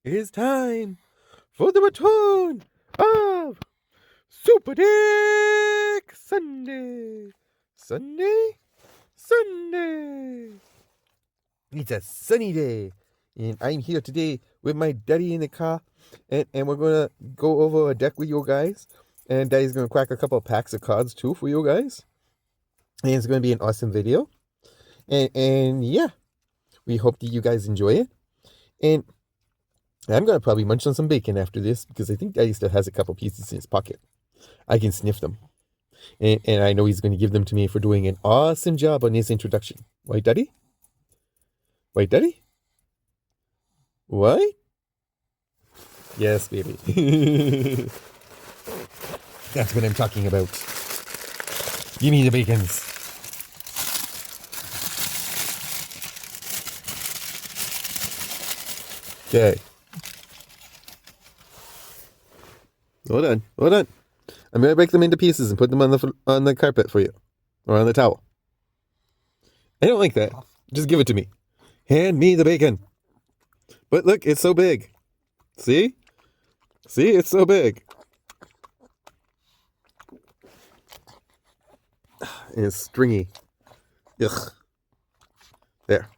It is time for the return of Super Dick Sunday. Sunday. It's a sunny day, and I'm here today with my daddy in the car, and we're gonna go over a deck with you guys. And daddy's gonna crack a couple of packs of cards too for you guys. And it's gonna be an awesome video. And yeah, we hope that you guys enjoy it. And I'm going to probably munch on some bacon after this because I think Daddy still has a couple pieces in his pocket. I can sniff them. And I know he's going to give them to me for doing an awesome job on his introduction. Right, Daddy? Right, Daddy? What? Yes, baby. That's what I'm talking about. Give me the bacons. Okay. Hold on. I'm gonna break them into pieces and put them on the carpet for you, or on the towel. I don't like that. Just give it to me. Hand me the bacon. But look, it's so big. See, it's so big. And it's stringy. Ugh. There.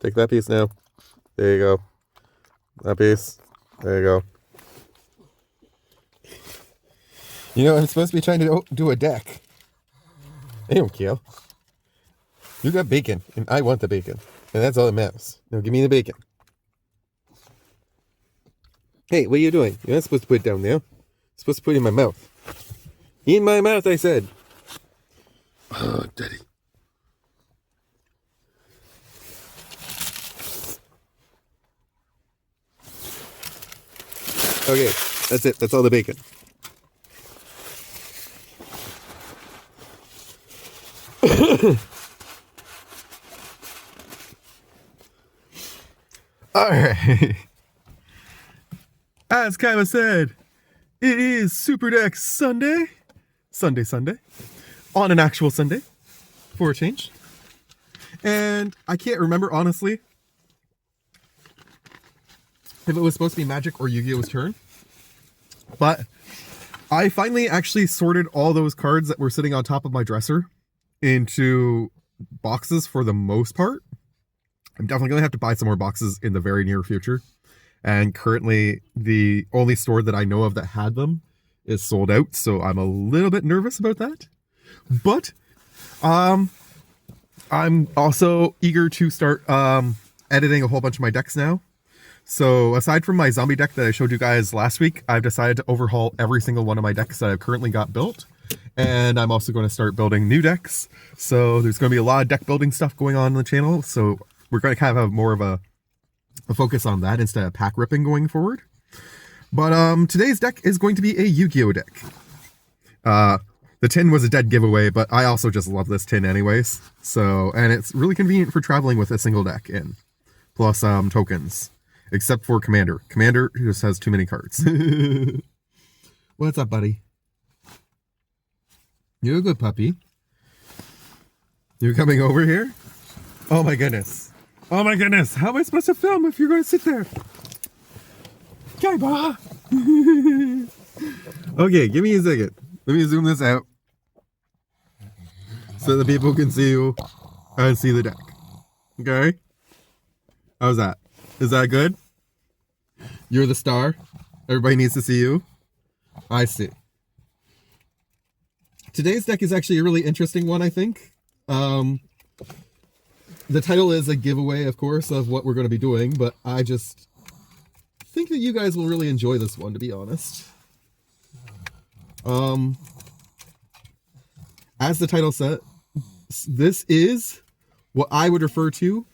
Take that piece now. There you go. That piece. There you go. You know, I'm supposed to be trying to do a deck. I don't care. You got bacon, and I want the bacon. And that's all that matters. Now give me the bacon. Hey, what are you doing? You're not supposed to put it down there. You're supposed to put it in my mouth. In my mouth, I said. Oh, Daddy. Okay, that's it. That's all the bacon. Alright. As Kaiba said, it is Super Deck Sunday. Sunday. On an actual Sunday. For a change. And I can't remember, honestly, if it was supposed to be Magic or Yu-Gi-Oh's turn. But I finally actually sorted all those cards that were sitting on top of my dresser into boxes for the most part. I'm definitely going to have to buy some more boxes in the very near future. And currently, the only store that I know of that had them is sold out. So I'm a little bit nervous about that. But I'm also eager to start editing a whole bunch of my decks now. So aside from my zombie deck that I showed you guys last week, I've decided to overhaul every single one of my decks that I've currently got built. And I'm also going to start building new decks. So there's going to be a lot of deck building stuff going on the channel. So we're going to kind of have more of a focus on that instead of pack ripping going forward. But today's deck is going to be a Yu-Gi-Oh deck. The tin was a dead giveaway, but I also just love this tin anyways. So, and it's really convenient for traveling with a single deck in. Plus tokens. Except for Commander. Commander just has too many cards. What's up, buddy? You're a good puppy. You're coming over here? Oh my goodness. Oh my goodness. How am I supposed to film if you're going to sit there? Kaiba! Okay, give me a second. Let me zoom this out. So the people can see you and see the deck. Okay? How's that? Is that good? You're the star. Everybody needs to see you. I see. Today's deck is actually a really interesting one, I think. The title is a giveaway, of course, of what we're going to be doing, but I just think that you guys will really enjoy this one, to be honest. As the title said, this is what I would refer to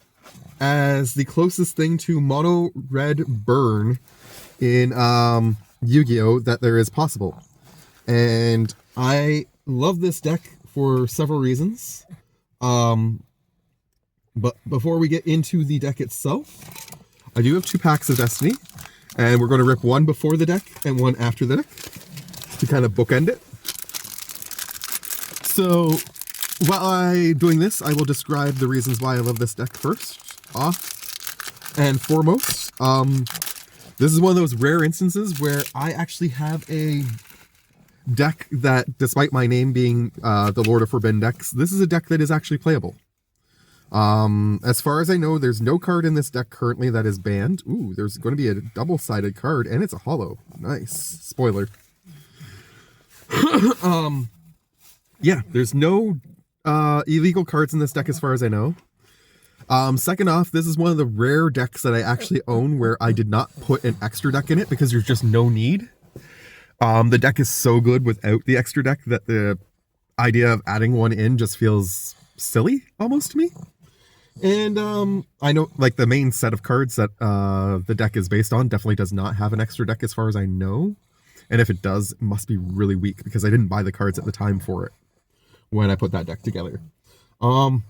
as the closest thing to mono red burn in Yu-Gi-Oh that there is possible. And I love this deck for several reasons. But before we get into the deck itself, I do have 2 packs of Destiny, and we're going to rip one before the deck and one after the deck to kind of bookend it. So while I'm doing this, I will describe the reasons why I love this deck first off and foremost. This is one of those rare instances where I actually have a deck that, despite my name being the Lord of Forbidden Decks, this is a deck that is actually playable. As far as I know, there's no card in this deck currently that is banned. Ooh, there's going to be a double-sided card, and it's a holo. Nice. Spoiler. Yeah, there's no illegal cards in this deck as far as I know. Second off, this is one of the rare decks that I actually own where I did not put an extra deck in it because there's just no need. The deck is so good without the extra deck that the idea of adding one in just feels silly almost to me. And I know like the main set of cards that the deck is based on definitely does not have an extra deck as far as I know. And if it does, it must be really weak because I didn't buy the cards at the time for it when I put that deck together. And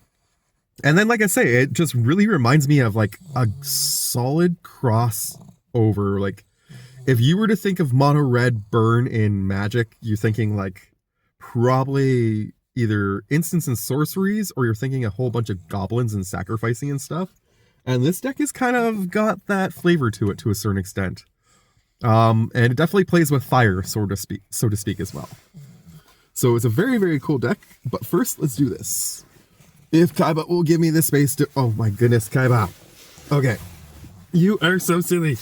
then, like I say, it just really reminds me of like a solid crossover. Like if you were to think of mono red burn in Magic, you're thinking like probably either instants and sorceries, or you're thinking a whole bunch of goblins and sacrificing and stuff. And this deck has kind of got that flavor to it to a certain extent. And it definitely plays with fire, so to speak as well. So it's a very, very cool deck. But first, let's do this. If Kaiba will give me the space to... Oh my goodness, Kaiba. Okay. You are so silly.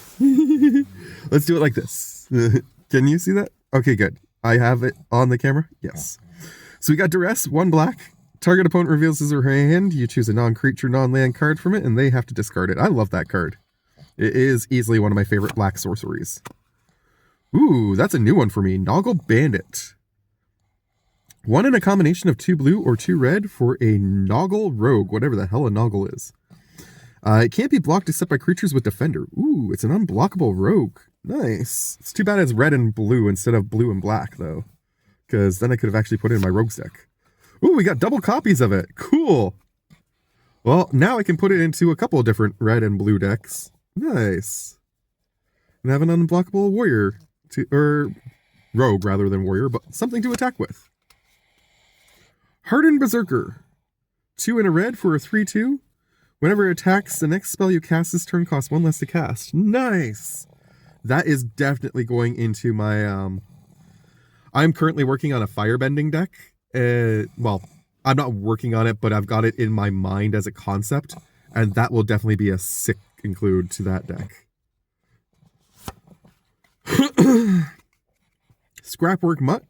Let's do it like this. Can you see that? Okay, good. I have it on the camera. Yes. So we got Duress, 1 black. Target opponent reveals his or her hand. You choose a non-creature, non-land card from it, and they have to discard it. I love that card. It is easily one of my favorite black sorceries. Ooh, that's a new one for me. Noggle Bandit. 1 in a combination of 2 blue or 2 red for a Noggle Rogue, whatever the hell a Noggle is. It can't be blocked except by creatures with Defender. Ooh, it's an unblockable Rogue. Nice. It's too bad it's red and blue instead of blue and black, though. Because then I could have actually put it in my Rogue's deck. Ooh, we got double copies of it. Cool. Well, now I can put it into a couple of different red and blue decks. Nice. And have an unblockable warrior, or rogue rather than warrior, but something to attack with. Hardened Berserker. 2 in a red for a 3/2. Whenever it attacks, the next spell you cast this turn costs 1 less to cast. Nice. That is definitely going into my... I'm currently working on a firebending deck. Well, I'm not working on it, but I've got it in my mind as a concept. And that will definitely be a sick include to that deck. Scrapwork Mutt.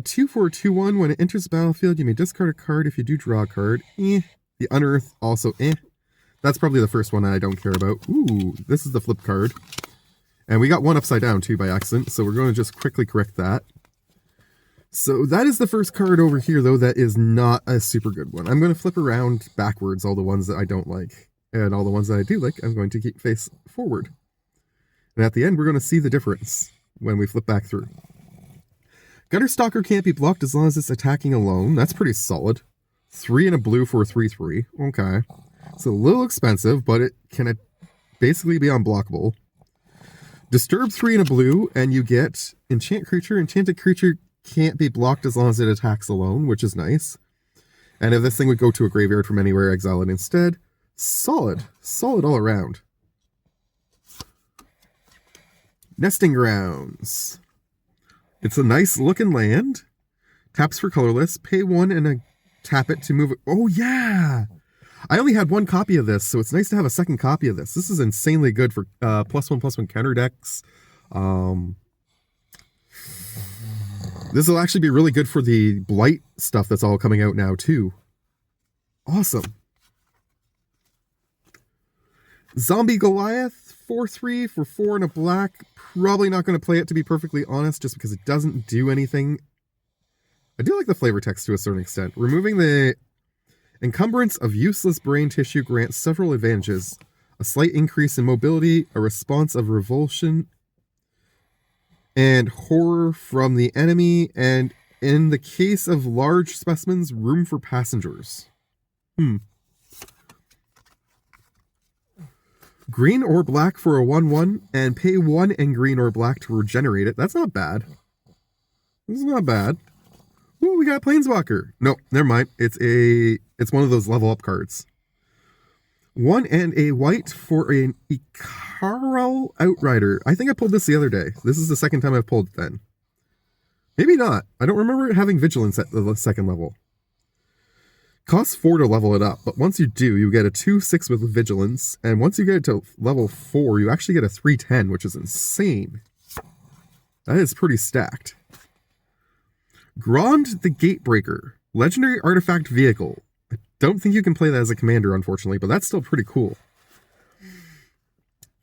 2 for a 2/1. When it enters the battlefield, you may discard a card if you do draw a card. The Unearth also That's probably the first one I don't care about. Ooh, this is the flip card. And we got one upside down too by accident, so we're going to just quickly correct that. So that is the first card over here, though, that is not a super good one. I'm going to flip around backwards all the ones that I don't like. And all the ones that I do like, I'm going to keep face forward. And at the end, we're going to see the difference when we flip back through. Gutterstalker can't be blocked as long as it's attacking alone. That's pretty solid. 3 and a blue for a 3/3. Okay. It's a little expensive, but it can basically be unblockable. Disturb 3 and a blue, and you get Enchant Creature. Enchanted Creature can't be blocked as long as it attacks alone, which is nice. And if this thing would go to a graveyard from anywhere, exile it instead. Solid. Solid all around. Nesting Grounds. It's a nice looking land. Taps for colorless. Pay 1 and tap it to move it. Oh, yeah! I only had 1 copy of this, so it's nice to have a second copy of this. This is insanely good for +1/+1 counter decks. This will actually be really good for the Blight stuff that's all coming out now, too. Awesome. Zombie Goliath, 4/3 for 4 and a black. Probably not going to play it, to be perfectly honest, just because it doesn't do anything. I do like the flavor text to a certain extent. Removing the encumbrance of useless brain tissue grants several advantages. A slight increase in mobility, a response of revulsion, and horror from the enemy, and in the case of large specimens, room for passengers. Green or black for a 1/1, and pay 1 and green or black to regenerate it. That's not bad. This is not bad. Ooh, we got Planeswalker. No, never mind. It's one of those level up cards. 1 and a white for an Icaral Outrider. I think I pulled this the other day. This is the second time I've pulled it then. Maybe not. I don't remember it having Vigilance at the second level. Costs 4 to level it up, but once you do, you get a 2/6 with Vigilance, and once you get it to level 4, you actually get a 3/10, which is insane. That is pretty stacked. Grand the Gatebreaker. Legendary Artifact Vehicle. I don't think you can play that as a commander, unfortunately, but that's still pretty cool.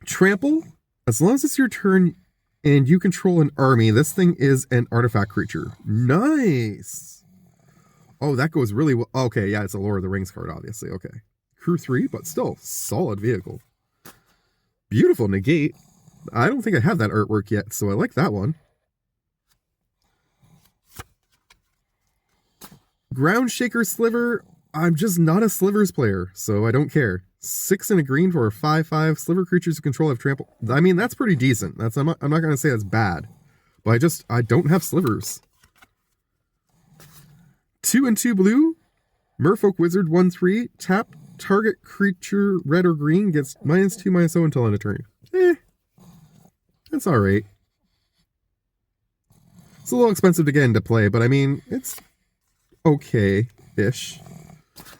Trample. As long as it's your turn and you control an army, this thing is an artifact creature. Nice! Oh, that goes really well. Okay, yeah, it's a Lord of the Rings card, obviously. Okay. Crew 3, but still, solid vehicle. Beautiful negate. I don't think I have that artwork yet, so I like that one. Ground Shaker Sliver. I'm just not a Slivers player, so I don't care. 6 and a green for a 5/5. Sliver creatures you control have trample. I mean, that's pretty decent. I'm not going to say that's bad. But I don't have Slivers. 2 and 2 blue. Merfolk Wizard 1/3. Tap target creature red or green gets -2/-0 until end of turn. That's alright. It's a little expensive to get into play, but I mean, it's okay-ish.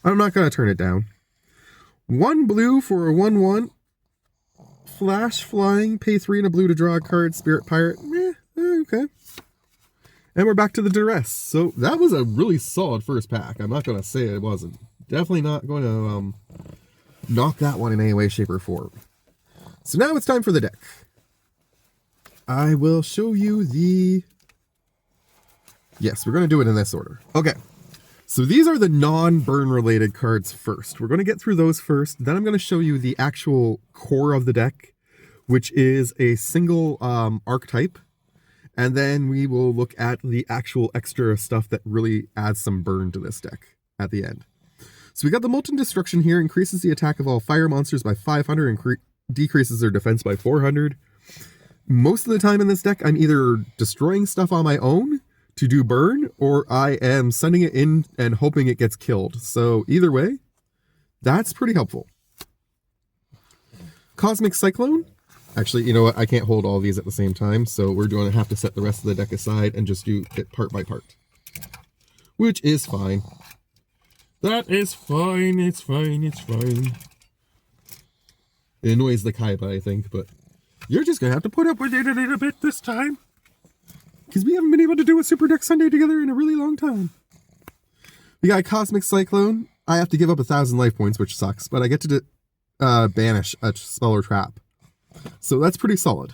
I'm not going to turn it down. 1 blue for a 1/1. Flash flying. Pay 3 and a blue to draw a card. Spirit Pirate. Okay. And we're back to the duress. So that was a really solid first pack. I'm not going to say it wasn't. Definitely not going to knock that one in any way, shape, or form. So now it's time for the deck. I will show you the... Yes, we're going to do it in this order. Okay. So these are the non-burn related cards first. We're going to get through those first. Then I'm going to show you the actual core of the deck, which is a single archetype. And then we will look at the actual extra stuff that really adds some burn to this deck at the end. So we got the Molten Destruction here. Increases the attack of all fire monsters by 500 and decreases their defense by 400. Most of the time in this deck, I'm either destroying stuff on my own to do burn, or I am sending it in and hoping it gets killed. So either way, that's pretty helpful. Cosmic Cyclone. Actually, you know what? I can't hold all these at the same time, so we're going to have to set the rest of the deck aside and just do it part by part. Which is fine. That is fine, it's fine, it's fine. It annoys the Kaiba, I think, but you're just going to have to put up with it a little bit this time. Because we haven't been able to do a Super Deck Sunday together in a really long time. We got Cosmic Cyclone. I have to give up 1,000 life points, which sucks, but I get to banish a spell or trap. So that's pretty solid.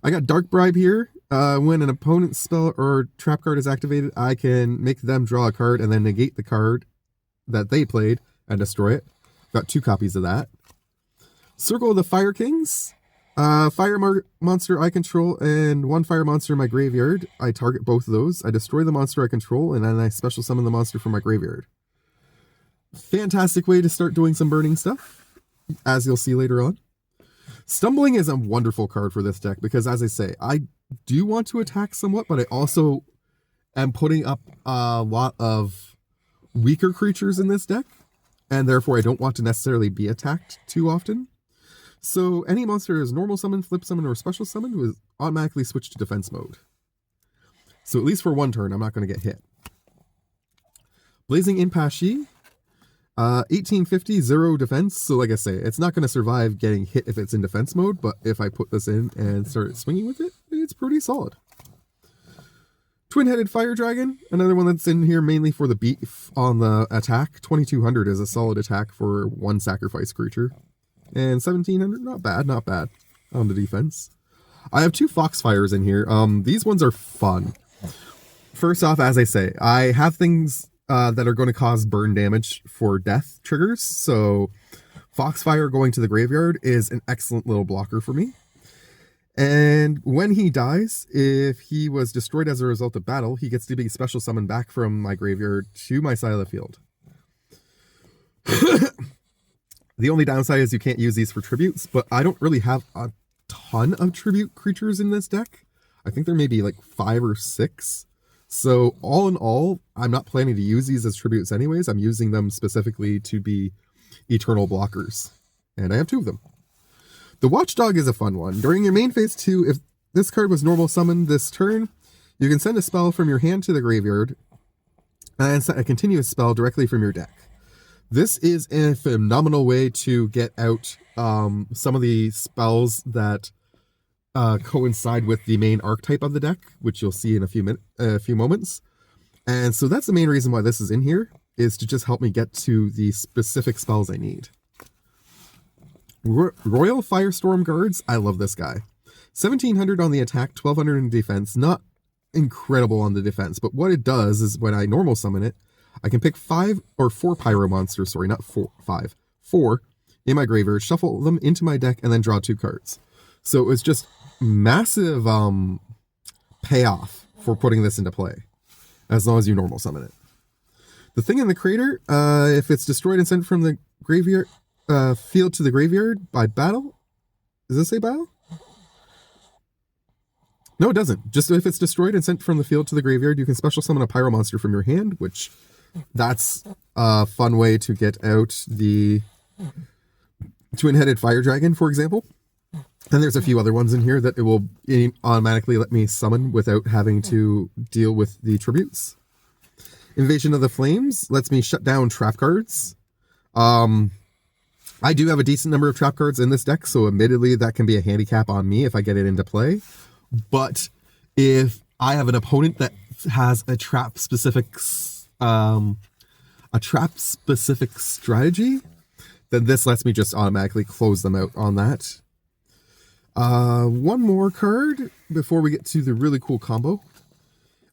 I got Dark Bribe here. When an opponent's spell or trap card is activated, I can make them draw a card and then negate the card that they played and destroy it. Got 2 copies of that. Circle of the Fire Kings. Fire monster I control and 1 fire monster in my graveyard. I target both of those. I destroy the monster I control and then I special summon the monster from my graveyard. Fantastic way to start doing some burning stuff, as you'll see later on. Stumbling is a wonderful card for this deck because, as I say, I do want to attack somewhat, but I also am putting up a lot of weaker creatures in this deck, and therefore I don't want to necessarily be attacked too often. So any monster is normal summon, flip summon, or special summon will automatically switch to defense mode. So at least for 1 turn, I'm not going to get hit. Blazing Impashi. 1850, 0 defense. So like I say, it's not going to survive getting hit if it's in defense mode, but if I put this in and start swinging with it, it's pretty solid. Twin-headed Fire Dragon, another one that's in here mainly for the beef on the attack. 2200 is a solid attack for 1 sacrifice creature. And 1700, not bad, not bad on the defense. I have 2 Foxfires in here. These ones are fun. First off, as I say, I have things that are going to cause burn damage for death triggers. So Foxfire going to the graveyard is an excellent little blocker for me. And when he dies, if he was destroyed as a result of battle, he gets to be special summoned back from my graveyard to my side of the field. The only downside is you can't use these for tributes, but I don't really have a ton of tribute creatures in this deck. I think there may be like 5 or 6. So all in all, I'm not planning to use these as tributes anyways. I'm using them specifically to be eternal blockers. And I have 2 of them. The Watchdog is a fun one. During your main phase 2, if this card was normal summoned this turn, you can send a spell from your hand to the graveyard and set a continuous spell directly from your deck. This is a phenomenal way to get out some of the spells that coincide with the main archetype of the deck, which you'll see in a few moments. And so that's the main reason why this is in here, is to just help me get to the specific spells I need. Royal Firestorm Guards, I love this guy. 1700 on the attack, 1200 in defense. Not incredible on the defense, but what it does is when I normal summon it, I can pick 5 or 4 pyro monsters, sorry, not 5, 4 in my graveyard, shuffle them into my deck, and then draw 2 cards. So it's just massive payoff for putting this into play, as long as you normal summon it. The Thing in the Crater, if it's destroyed and sent from the graveyard field to the graveyard by battle. Does this say battle? No, it doesn't. Just if it's destroyed and sent from the field to the graveyard, you can special summon a pyro monster from your hand, which that's a fun way to get out the twin-headed fire dragon, for example. And there's a few other ones in here that it will automatically let me summon without having to deal with the tributes. Invasion of the Flames lets me shut down trap cards. I do have a decent number of trap cards in this deck, so admittedly that can be a handicap on me if I get it into play. But if I have an opponent that has a trap specific strategy, then this lets me just automatically close them out on that. One more card before we get to the really cool combo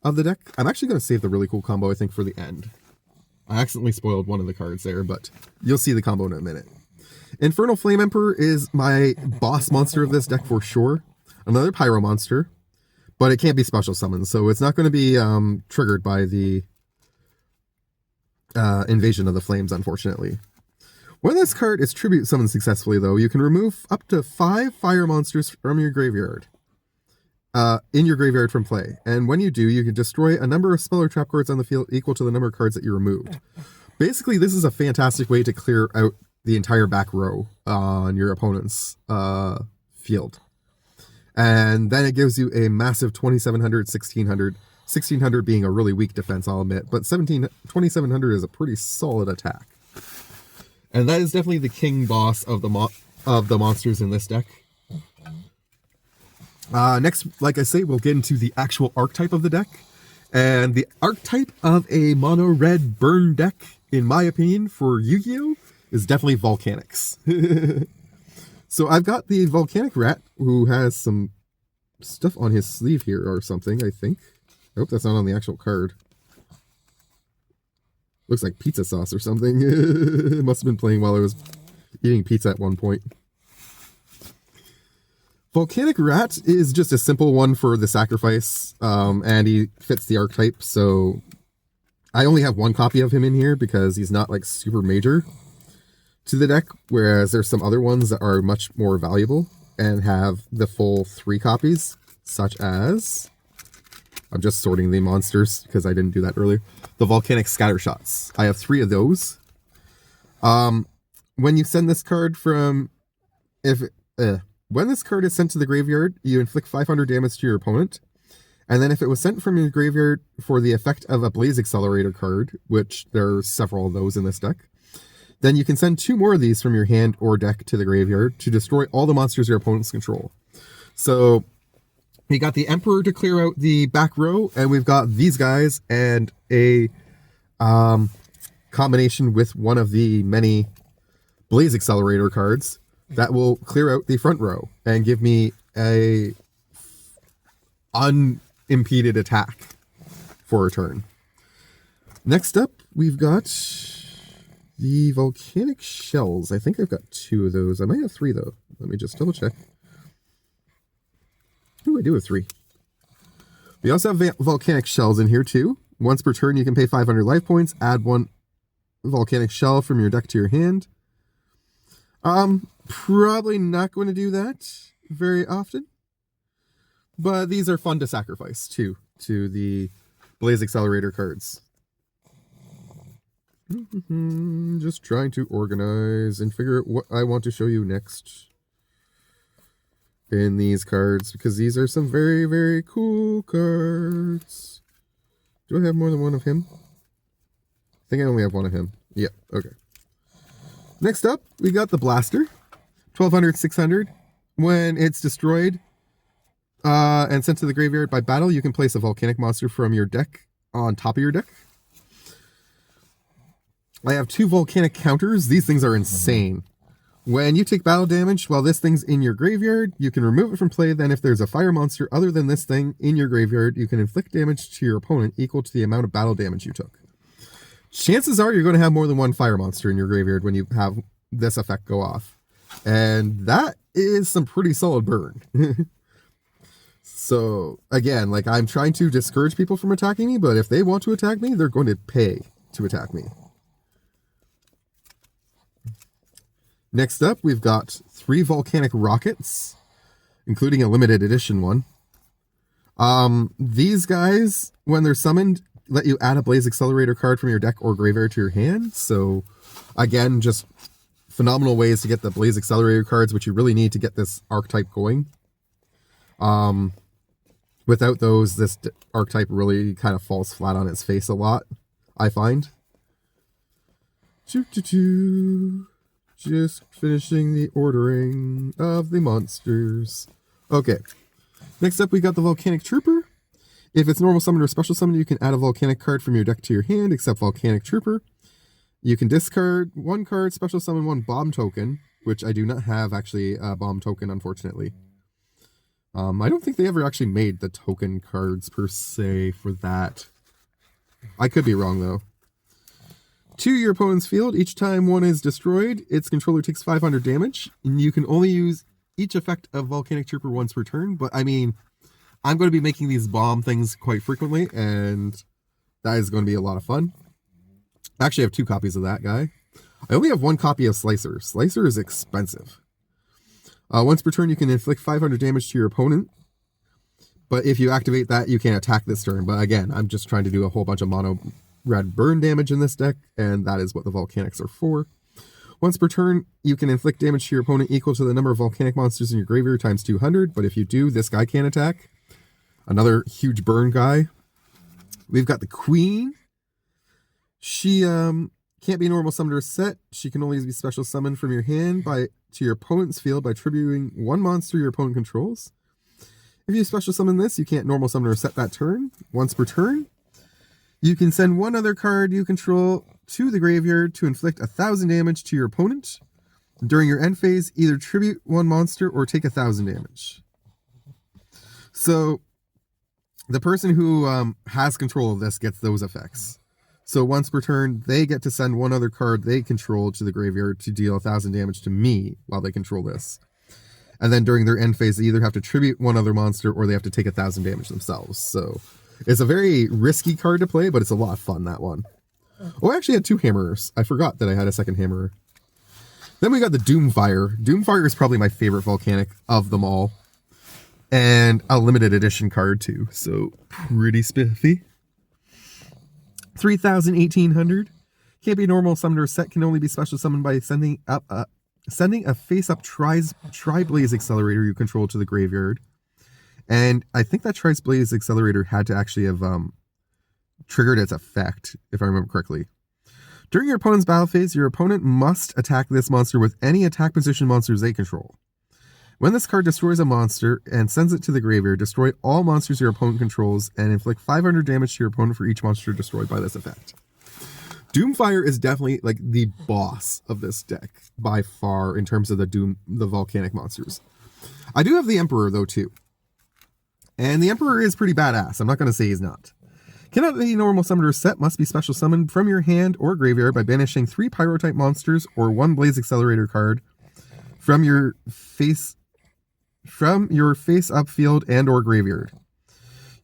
of the deck. I'm actually going to save the really cool combo, I think, for the end. I accidentally spoiled one of the cards there, but you'll see the combo in a minute. Infernal Flame Emperor is my boss monster of this deck for sure. Another pyro monster, but it can't be special summoned, so it's not going to be triggered by the Invasion of the Flames, unfortunately. When this card is tribute summoned successfully, though, you can remove up to 5 fire monsters from your graveyard. In your graveyard from play. And when you do, you can destroy a number of spell or trap cards on the field equal to the number of cards that you removed. Basically, this is a fantastic way to clear out the entire back row on your opponent's field. And then it gives you a massive 2700, 1600. 1600 being a really weak defense, I'll admit, but 2700 is a pretty solid attack. And that is definitely the king boss of the monsters in this deck. Next, like I say, we'll get into the actual archetype of the deck. And the archetype of a mono red burn deck, in my opinion, for Yu-Gi-Oh! Is definitely Volcanics. So I've got the Volcanic Rat, who has some stuff on his sleeve here or something, I think. I hope that's not on the actual card. Looks like pizza sauce or something. It must have been playing while I was eating pizza at one point. Volcanic Rat is just a simple one for the sacrifice, and he fits the archetype, so I only have 1 copy of him in here because he's not like super major to the deck, whereas there's some other ones that are much more valuable and have the full 3 copies, such as, I'm just sorting the monsters because I didn't do that earlier, the Volcanic Scattershots. I have 3 of those. When you send this card from, when this card is sent to the graveyard, you inflict 500 damage to your opponent. And then if it was sent from your graveyard for the effect of a Blaze Accelerator card, which there are several of those in this deck, then you can send 2 more of these from your hand or deck to the graveyard to destroy all the monsters your opponents control. So we got the Emperor to clear out the back row, and we've got these guys and a combination with one of the many Blaze Accelerator cards that will clear out the front row and give me a unimpeded attack for a turn. Next up, we've got the Volcanic Shells. I think I've got 2 of those. I might have 3, though. Let me just double check. Oh, I do have 3. We also have Volcanic Shells in here, too. Once per turn, you can pay 500 life points, add 1 Volcanic Shell from your deck to your hand. Probably not going to do that very often. But these are fun to sacrifice, too, to the Blaze Accelerator cards. Just trying to organize and figure out what I want to show you next in these cards, because these are some very, very cool cards. Do I have more than one of him? I think I only have one of him. Yeah, okay. Next up, we got the Blaster. 1200, 600. When it's destroyed and sent to the graveyard by battle, you can place a volcanic monster from your deck on top of your deck. I have 2 volcanic counters. These things are insane. When you take battle damage while this thing's in your graveyard, you can remove it from play. Then if there's a fire monster other than this thing in your graveyard, you can inflict damage to your opponent equal to the amount of battle damage you took. Chances are you're going to have more than one fire monster in your graveyard when you have this effect go off. And that is some pretty solid burn. So, again, like, I'm trying to discourage people from attacking me, but if they want to attack me, they're going to pay to attack me. Next up, we've got 3 volcanic rockets, including a limited edition one. These guys, when they're summoned, let you add a Blaze Accelerator card from your deck or graveyard to your hand. So, again, just phenomenal ways to get the Blaze Accelerator cards, which you really need to get this archetype going. Without those, this archetype really kind of falls flat on its face a lot, I find. Just finishing the ordering of the monsters. Okay. Next up, we got the Volcanic Trooper. If it's normal summon or special summon, you can add a volcanic card from your deck to your hand, except Volcanic Trooper. You can discard 1 card, special summon 1 bomb token, which I do not have, actually, a bomb token, unfortunately. I don't think they ever actually made the token cards, per se, for that. I could be wrong, though. To your opponent's field, each time one is destroyed, its controller takes 500 damage, and you can only use each effect of Volcanic Trooper once per turn, but I mean, I'm going to be making these bomb things quite frequently, and that is going to be a lot of fun. I actually have 2 copies of that guy. I only have 1 copy of Slicer. Slicer is expensive. Once per turn, you can inflict 500 damage to your opponent, but if you activate that, you can't attack this turn. But again, I'm just trying to do a whole bunch of mono red burn damage in this deck, and that is what the Volcanics are for. Once per turn, you can inflict damage to your opponent equal to the number of volcanic monsters in your graveyard times 200, but if you do, this guy can't attack. Another huge burn guy. We've got the Queen. She can't be normal summoned or set. She can only be special summoned from your hand to your opponent's field by tributing 1 monster your opponent controls. If you special summon this, you can't normal summon or set that turn. Once per turn, you can send 1 other card you control to the graveyard to inflict 1,000 damage to your opponent. During your end phase, either tribute 1 monster or take 1,000 damage. So, the person who has control of this gets those effects. So once per turn, they get to send 1 other card they control to the graveyard to deal 1,000 damage to me while they control this. And then during their end phase, they either have to tribute 1 other monster or they have to take 1,000 damage themselves. So it's a very risky card to play, but it's a lot of fun, that one. Oh, I actually had 2 hammerers. I forgot that I had a second hammerer. Then we got the Doomfire. Doomfire is probably my favorite volcanic of them all. And a limited edition card too, so pretty spiffy. 3,000, 1,800. Can't be normal summoned or set, can only be special summoned by sending a face-up Tri-Blaze Accelerator you control to the graveyard. And I think that Tri-Blaze Accelerator had to actually have triggered its effect, if I remember correctly. During your opponent's battle phase, your opponent must attack this monster with any attack position monsters they control. When this card destroys a monster and sends it to the graveyard, destroy all monsters your opponent controls and inflict 500 damage to your opponent for each monster destroyed by this effect. Doomfire is definitely like the boss of this deck by far in terms of the volcanic monsters. I do have the Emperor though too. And the Emperor is pretty badass. I'm not going to say he's not. Cannot be normal summoned or set, must be special summoned from your hand or graveyard by banishing 3 Pyro-type monsters or 1 Blaze Accelerator card from your face-up field and or graveyard.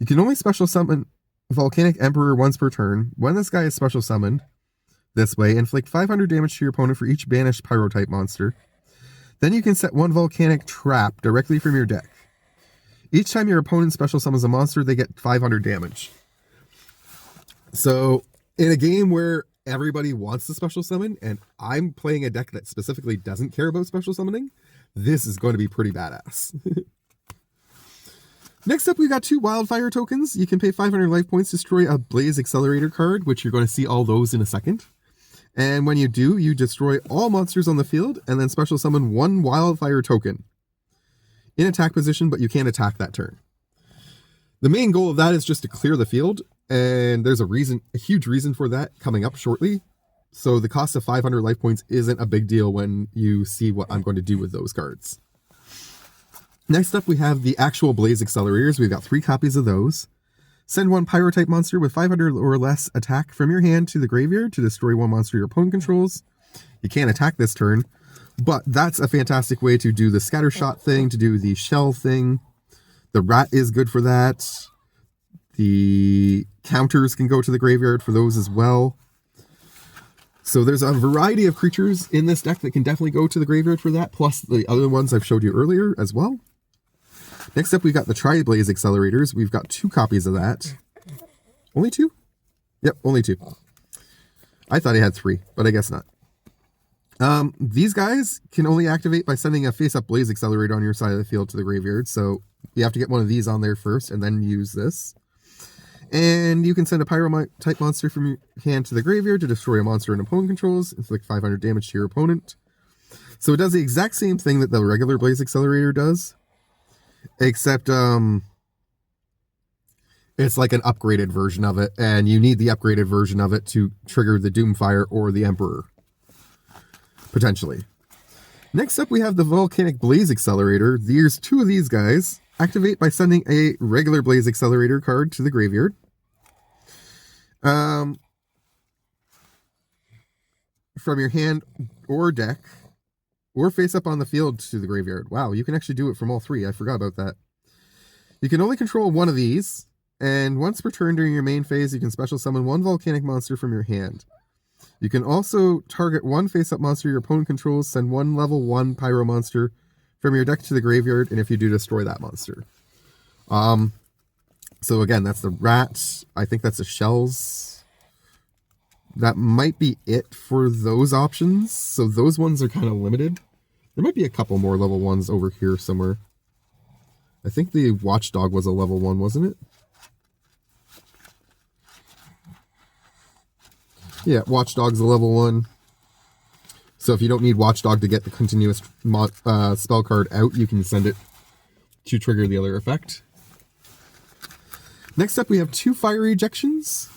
You can only special summon Volcanic Emperor once per turn. When this guy is special summoned this way, inflict 500 damage to your opponent for each banished Pyro-type monster. Then you can set 1 Volcanic Trap directly from your deck. Each time your opponent special summons a monster, they get 500 damage. So, in a game where everybody wants to special summon, and I'm playing a deck that specifically doesn't care about special summoning, this is going to be pretty badass. Next up, we got 2 wildfire tokens. You can pay 500 life points to destroy a Blaze Accelerator card, which you're going to see all those in a second. And when you do, you destroy all monsters on the field, and then special summon 1 wildfire token in attack position, but you can't attack that turn. The main goal of that is just to clear the field, and there's a huge reason for that coming up shortly. So the cost of 500 life points isn't a big deal when you see what I'm going to do with those cards. Next up, we have the actual Blaze Accelerators. We've got 3 copies of those. Send 1 Pyro-type monster with 500 or less attack from your hand to the graveyard to destroy 1 monster your opponent controls. You can't attack this turn, but that's a fantastic way to do the scatter shot thing, to do the shell thing. The rat is good for that. The counters can go to the graveyard for those as well. So there's a variety of creatures in this deck that can definitely go to the graveyard for that, plus the other ones I've showed you earlier as well. Next up, we've got the Tri-Blaze Accelerators. We've got 2 copies of that. Only 2? Yep, only 2. I thought I had 3, but I guess not. These guys can only activate by sending a face-up Blaze Accelerator on your side of the field to the graveyard, so you have to get one of these on there first and then use this. And you can send a Pyro-type monster from your hand to the graveyard to destroy a monster an opponent controls, inflict 500 damage to your opponent. So it does the exact same thing that the regular Blaze Accelerator does, except it's like an upgraded version of it, and you need the upgraded version of it to trigger the Doomfire or the Emperor, potentially. Next up, we have the Volcanic Blaze Accelerator. There's 2 of these guys. Activate by sending a regular Blaze Accelerator card to the graveyard. From your hand or deck, or face up on the field to the graveyard. Wow, you can actually do it from all 3. I forgot about that. You can only control 1 of these, and once per turn during your main phase, you can special summon 1 volcanic monster from your hand. You can also target 1 face-up monster your opponent controls, send 1 level 1 pyro monster from your deck to the graveyard, and if you do, destroy that monster. So again, that's the rat. I think that's the shells. That might be it for those options. So those ones are kind of limited. There might be a couple more level 1s over here somewhere. I think the Watchdog was a level 1, wasn't it? Yeah, Watchdog's a level 1. So if you don't need Watchdog to get the continuous spell card out, you can send it to trigger the other effect. Next up, we have 2 fire ejections.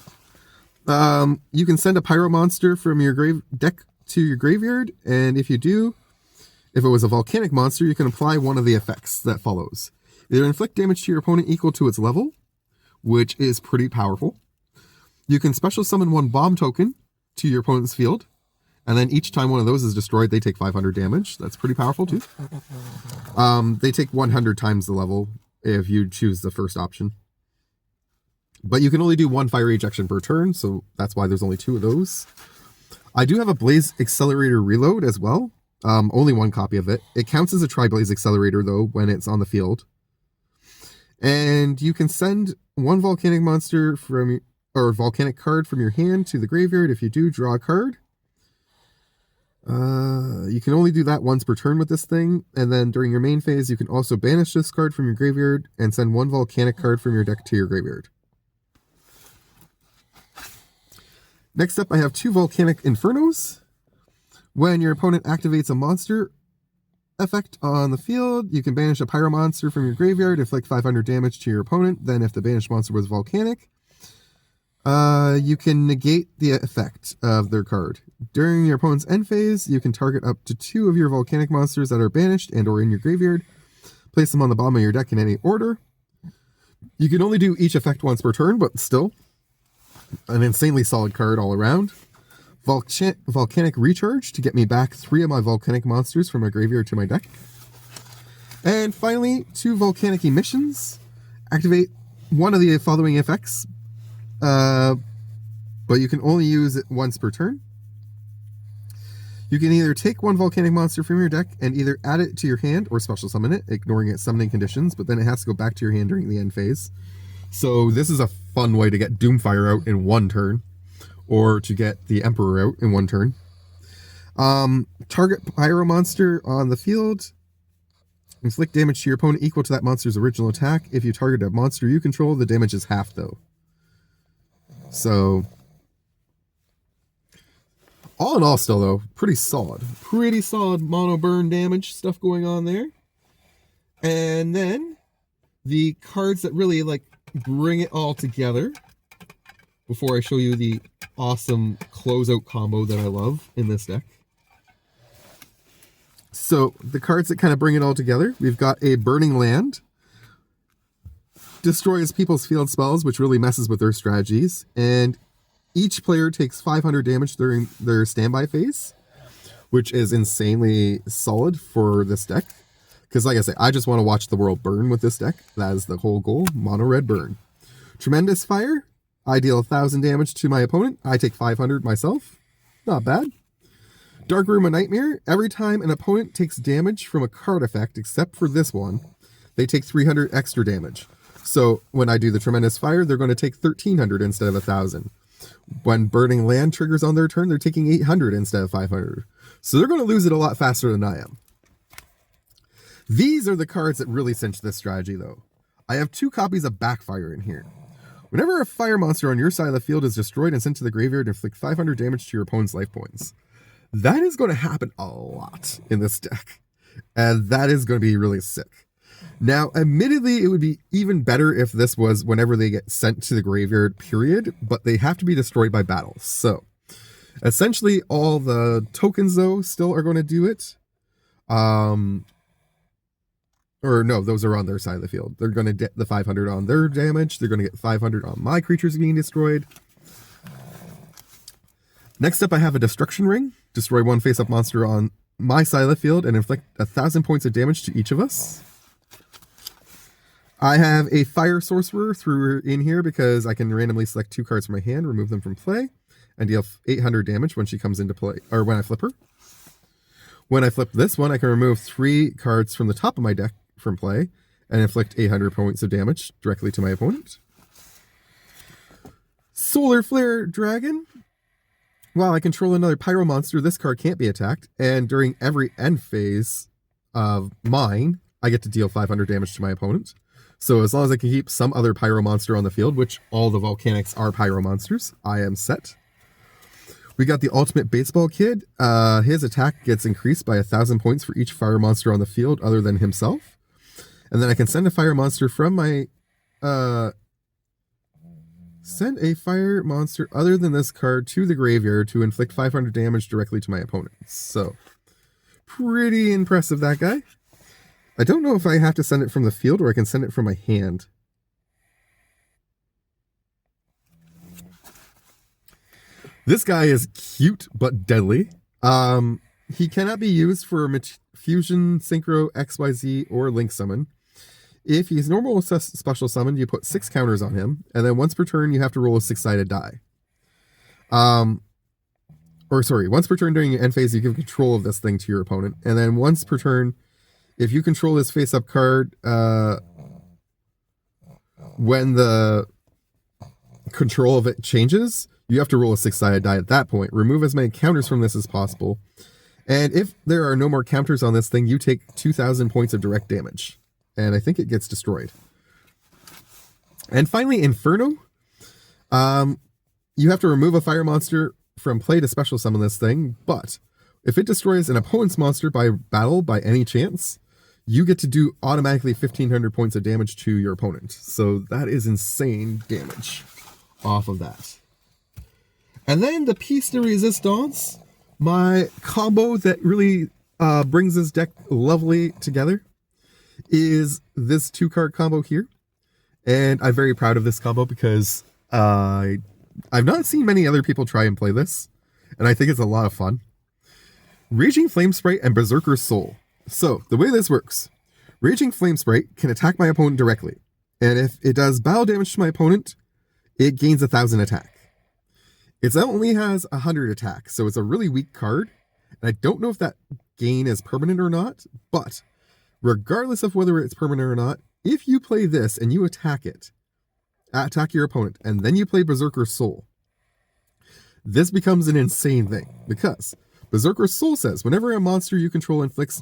You can send a pyro monster from your deck to your graveyard, and if you do, if it was a volcanic monster, you can apply one of the effects that follows. Either inflict damage to your opponent equal to its level, which is pretty powerful. You can special summon 1 bomb token to your opponent's field, and then each time one of those is destroyed, they take 500 damage. That's pretty powerful too. They take 100 times the level if you choose the first option. But you can only do 1 fire ejection per turn, so that's why there's only 2 of those. I do have a Blaze Accelerator Reload as well. Only 1 copy of it. It counts as a Tri-Blaze Accelerator, though, when it's on the field. And you can send 1 volcanic monster from or volcanic card from your hand to the graveyard. If you do, draw a card. You can only do that once per turn with this thing, and then during your main phase, you can also banish this card from your graveyard and send 1 volcanic card from your deck to your graveyard. Next up, I have 2 Volcanic Infernos. When your opponent activates a monster effect on the field, you can banish a pyro monster from your graveyard, inflict 500 damage to your opponent. Then if the banished monster was volcanic, you can negate the effect of their card. During your opponent's end phase, you can target up to 2 of your volcanic monsters that are banished and or in your graveyard. Place them on the bottom of your deck in any order. You can only do each effect once per turn, but still an insanely solid card all around. Volcanic Recharge to get me back 3 of my volcanic monsters from my graveyard to my deck. And finally, 2 Volcanic Emissions. Activate one of the following effects, but you can only use it once per turn. You can either take 1 volcanic monster from your deck and either add it to your hand or special summon it, ignoring its summoning conditions, but then it has to go back to your hand during the end phase. So this is a fun way to get Doomfire out in 1 turn. or to get the Emperor out in one turn. Target Pyro Monster on the field. Inflict damage to your opponent equal to that monster's original attack. If you target a monster you control, the damage is half, though. So, all in all, still, though, pretty solid. Pretty solid mono burn damage stuff going on there. And then, the cards that really, like, bring it all together, before I show you the awesome closeout combo that I love in this deck. So, the cards that kind of bring it all together, we've got a Burning Land. Destroys people's field spells, which really messes with their strategies. And each player takes 500 damage during their standby phase, which is insanely solid for this deck. Because like I say, I just want to watch the world burn with this deck. That is the whole goal. Mono red burn. Tremendous Fire. I deal 1,000 damage to my opponent. I take 500 myself. Not bad. Dark Room of Nightmare. Every time an opponent takes damage from a card effect, except for this one, they take 300 extra damage. So when I do the Tremendous Fire, they're going to take 1,300 instead of 1,000. When Burning Land triggers on their turn, they're taking 800 instead of 500. So they're going to lose it a lot faster than I am. These are the cards that really cinch this strategy, though. I have 2 copies of Backfire in here. Whenever a fire monster on your side of the field is destroyed and sent to the graveyard, inflict 500 damage to your opponent's life points. That is going to happen a lot in this deck. And that is going to be really sick. Now, admittedly, it would be even better if this was whenever they get sent to the graveyard, period. But they have to be destroyed by battle. So, essentially, all the tokens, though, still are going to do it. Or no, those are on their side of the field. They're going to get the 500 on their damage. They're going to get 500 on my creatures being destroyed. Next up, I have a Destruction Ring. Destroy 1 face-up monster on my side of the field and inflict 1,000 points of damage to each of us. I have a Fire Sorcerer through in here because I can randomly select 2 cards from my hand, remove them from play, and deal 800 damage when she comes into play, or when I flip her. When I flip this one, I can remove 3 cards from the top of my deck from play and inflict 800 points of damage directly to my opponent. Solar Flare Dragon. While I control another Pyro monster, this card can't be attacked, and during every end phase of mine, I get to deal 500 damage to my opponent. So as long as I can keep some other Pyro monster on the field, which all the Volcanics are Pyro monsters, I am set. We got the Ultimate Baseball Kid. His attack gets increased by 1,000 points for each fire monster on the field other than himself. And then I can send a fire monster from my... Send a fire monster other than this card to the graveyard to inflict 500 damage directly to my opponent. So, pretty impressive, that guy. I don't know if I have to send it from the field or I can send it from my hand. This guy is cute but deadly. He cannot be used for Fusion, Synchro, XYZ, or Link Summon. If he's normal special summoned, you put 6 counters on him, and then once per turn, you have to roll a 6-sided die. Once per turn during your end phase, you give control of this thing to your opponent, and then once per turn, if you control this face-up card, when the control of it changes, you have to roll a 6-sided die at that point. Remove as many counters from this as possible, and if there are no more counters on this thing, you take 2,000 points of direct damage. And I think it gets destroyed. And finally, Inferno. You have to remove a fire monster from play to special summon this thing, but if it destroys an opponent's monster by battle by any chance, you get to do automatically 1,500 points of damage to your opponent. So that is insane damage off of that. And then the piece de resistance, my combo that really brings this deck lovely together, is this 2-card combo here. And I'm very proud of this combo because I've not seen many other people try and play this, and I think it's a lot of fun. Raging Flame Sprite and Berserker Soul. So, the way this works, Raging Flame Sprite can attack my opponent directly, and if it does battle damage to my opponent, it gains 1,000 attack. It only has 100 attack, so it's a really weak card, and I don't know if that gain is permanent or not, but regardless of whether it's permanent or not, if you play this and you attack it, attack your opponent, and then you play Berserker Soul, This becomes an insane thing, because Berserker's Soul says, whenever a monster you control inflicts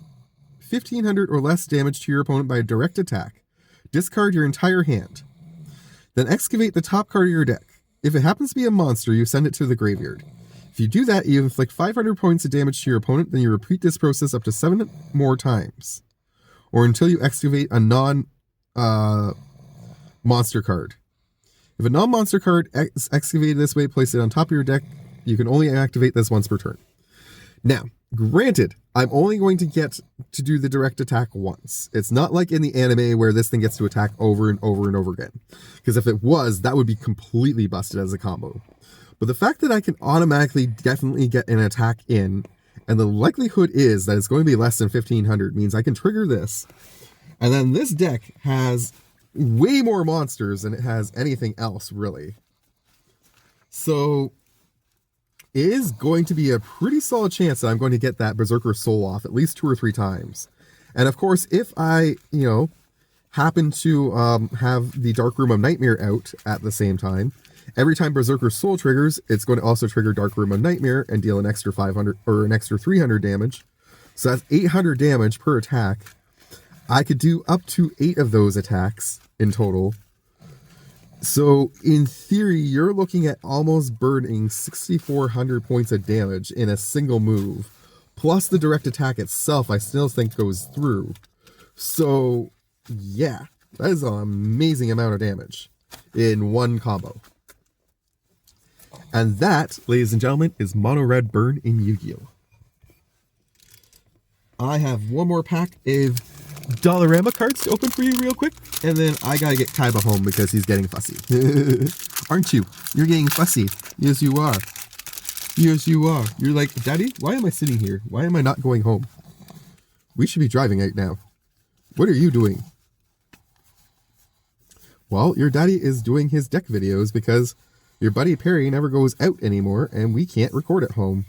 1,500 or less damage to your opponent by a direct attack, discard your entire hand. Then excavate the top card of your deck. If it happens to be a monster, you send it to the graveyard. If you do that, you inflict 500 points of damage to your opponent, then you repeat this process up to 7 more times. Or until you excavate a non-monster card. If a non-monster card is excavated this way, place it on top of your deck. You can only activate this once per turn. Now, granted, I'm only going to get to do the direct attack once. It's not like in the anime where this thing gets to attack over and over and over again. Because if it was, that would be completely busted as a combo. But the fact that I can automatically definitely get an attack in, and the likelihood is that it's going to be less than 1,500, means I can trigger this. And then this deck has way more monsters than it has anything else, really. So it is going to be a pretty solid chance that I'm going to get that Berserker Soul off at least 2 or 3 times. And of course, if I, happen to have the Dark Room of Nightmare out at the same time, every time Berserker Soul triggers, it's going to also trigger Dark Room of Nightmare and deal an extra 500 or an extra 300 damage. So that's 800 damage per attack. I could do up to 8 of those attacks in total. So in theory, you're looking at almost burning 6,400 points of damage in a single move. Plus the direct attack itself, I still think goes through. So yeah, that is an amazing amount of damage in one combo. And that, ladies and gentlemen, is Mono Red Burn in Yu-Gi-Oh! I have one more pack of Dollarama cards to open for you real quick, and then I gotta get Kaiba home because he's getting fussy. Aren't you? You're getting fussy. Yes, you are. Yes, you are. You're like, Daddy, why am I sitting here? Why am I not going home? We should be driving right now. What are you doing? Well, your daddy is doing his deck videos because your buddy Perry never goes out anymore, and we can't record at home.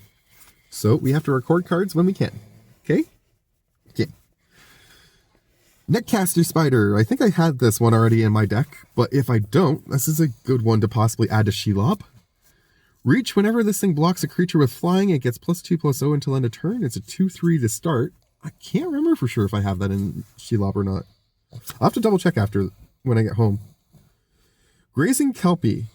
So we have to record cards when we can. Okay? Okay. Netcaster Spider. I think I had this one already in my deck, but if I don't, this is a good one to possibly add to Shelob. Reach, whenever this thing blocks a creature with flying, it gets +2/+0 until end of turn. It's a 2/3 to start. I can't remember for sure if I have that in Shelob or not. I'll have to double check after when I get home. Grazing Kelpie.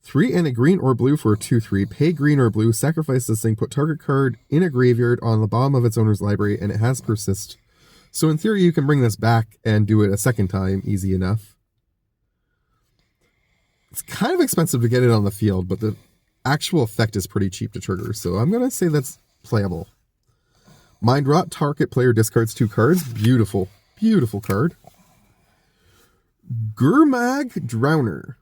3 and a green or blue for a 2/3. Pay green or blue, sacrifice this thing, put target card in a graveyard on the bottom of its owner's library, and it has persist. So in theory, you can bring this back and do it a second time, easy enough. It's kind of expensive to get it on the field, but the actual effect is pretty cheap to trigger, so I'm going to say that's playable. Mind Rot, target player discards 2 cards. Beautiful, beautiful card. Gurmag Drowner.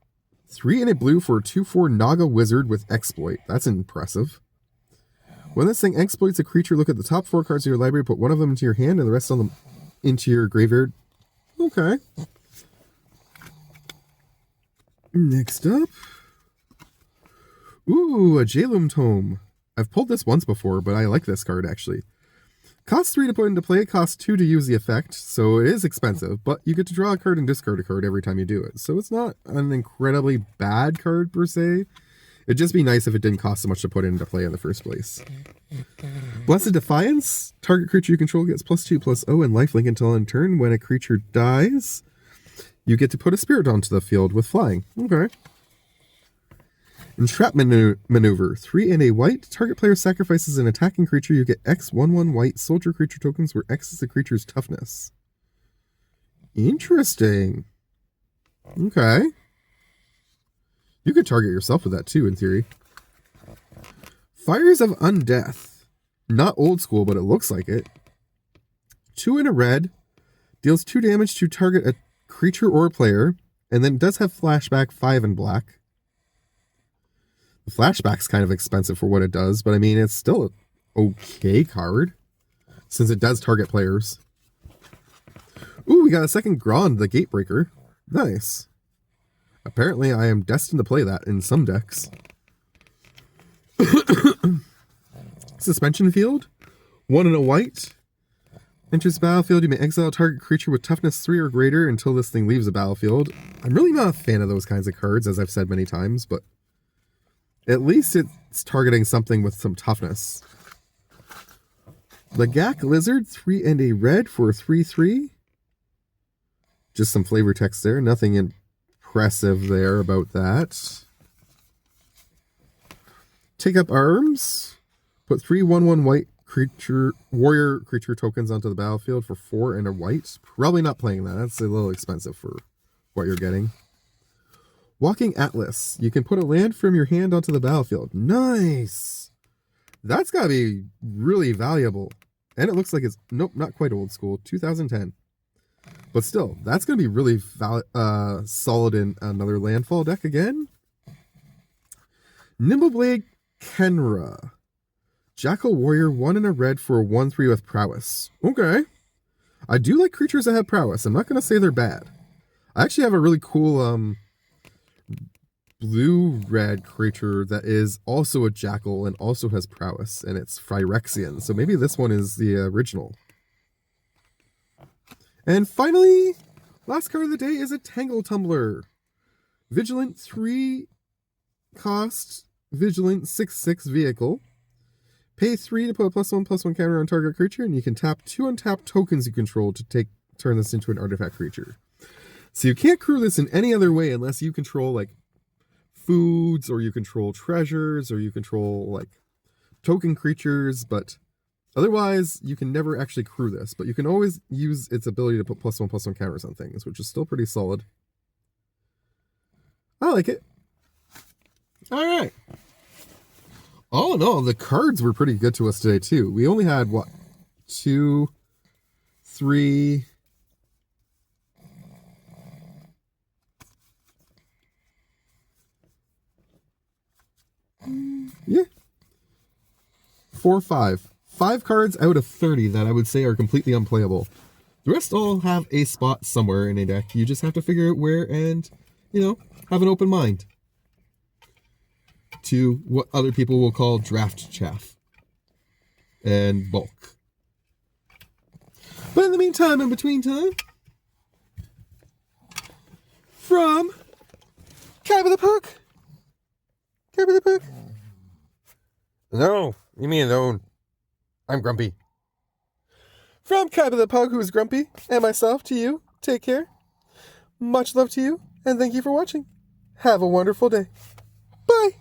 3 and a blue for a 2/4 Naga Wizard with Exploit. That's impressive. When this thing exploits a creature, look at the top 4 cards of your library, put one of them into your hand and the rest of them into your graveyard. Okay. Next up. Ooh, a Jalum Tome. I've pulled this once before, but I like this card actually. Costs 3 to put into play, costs 2 to use the effect, so it is expensive, but you get to draw a card and discard a card every time you do it. So it's not an incredibly bad card per se. It'd just be nice if it didn't cost so much to put into play in the first place. Blessed Defiance. Target creature you control gets +2/+0 and lifelink until end turn. When a creature dies, you get to put a spirit onto the field with flying. Okay. Entrapment Maneuver. 3 and a white. Target player sacrifices an attacking creature. You get X/1/1 white soldier creature tokens where X is the creature's toughness. Interesting. Okay. You could target yourself with that too, in theory. Fires of Undeath. Not old school, but it looks like it. 2 and a red. Deals 2 damage to target a creature or a player. And then does have flashback 5 in black. The flashback's kind of expensive for what it does, but I mean, it's still an okay card. Since it does target players. Ooh, we got a second Grand, the Gatebreaker. Nice. Apparently, I am destined to play that in some decks. Suspension Field. 1 and a white. Enters the battlefield, you may exile a target creature with toughness 3 or greater until this thing leaves the battlefield. I'm really not a fan of those kinds of cards, as I've said many times, but At least it's targeting something with some toughness. The Gak Lizard, 3 and a red for 3/3. Just some flavor text there. Nothing impressive there about that. Take up arms. Put 3/1/1 white warrior creature tokens onto the battlefield for 4 and a white. Probably not playing that. That's a little expensive for what you're getting. Walking Atlas. You can put a land from your hand onto the battlefield. Nice. That's got to be really valuable. And it looks like it's, nope, not quite old school. 2010. But still, that's going to be really solid in another landfall deck again. Nimbleblade Kenra. Jackal Warrior, 1 and a red for a 1/3 with prowess. Okay. I do like creatures that have prowess. I'm not going to say they're bad. I actually have a really cool blue-red creature that is also a jackal and also has prowess, and it's Phyrexian. So maybe this one is the original. And finally, last card of the day is a Tangle Tumbler. Vigilant 3 cost, Vigilant 6/6 vehicle. Pay 3 to put a +1/+1 counter on target creature, and you can tap 2 untapped tokens you control to turn this into an artifact creature. So you can't crew this in any other way unless you control like foods, or you control treasures, or you control like token creatures, but otherwise you can never actually crew this. But you can always use its ability to put +1/+1 counters on things, which is still pretty solid. I like it. All right. All in all, the cards were pretty good to us today too. We only had what, 2, 3, yeah, 4, 5. 5 cards out of 30 that I would say are completely unplayable. The rest all have a spot somewhere in a deck. You just have to figure out where and, have an open mind to what other people will call draft chaff and bulk. But in the meantime, in between time, from Kaiba the Puck. Kaiba the Puck. No, you mean no. I'm grumpy. From Kaiba the Pug, who's grumpy, and myself to you, take care. Much love to you, and thank you for watching. Have a wonderful day. Bye.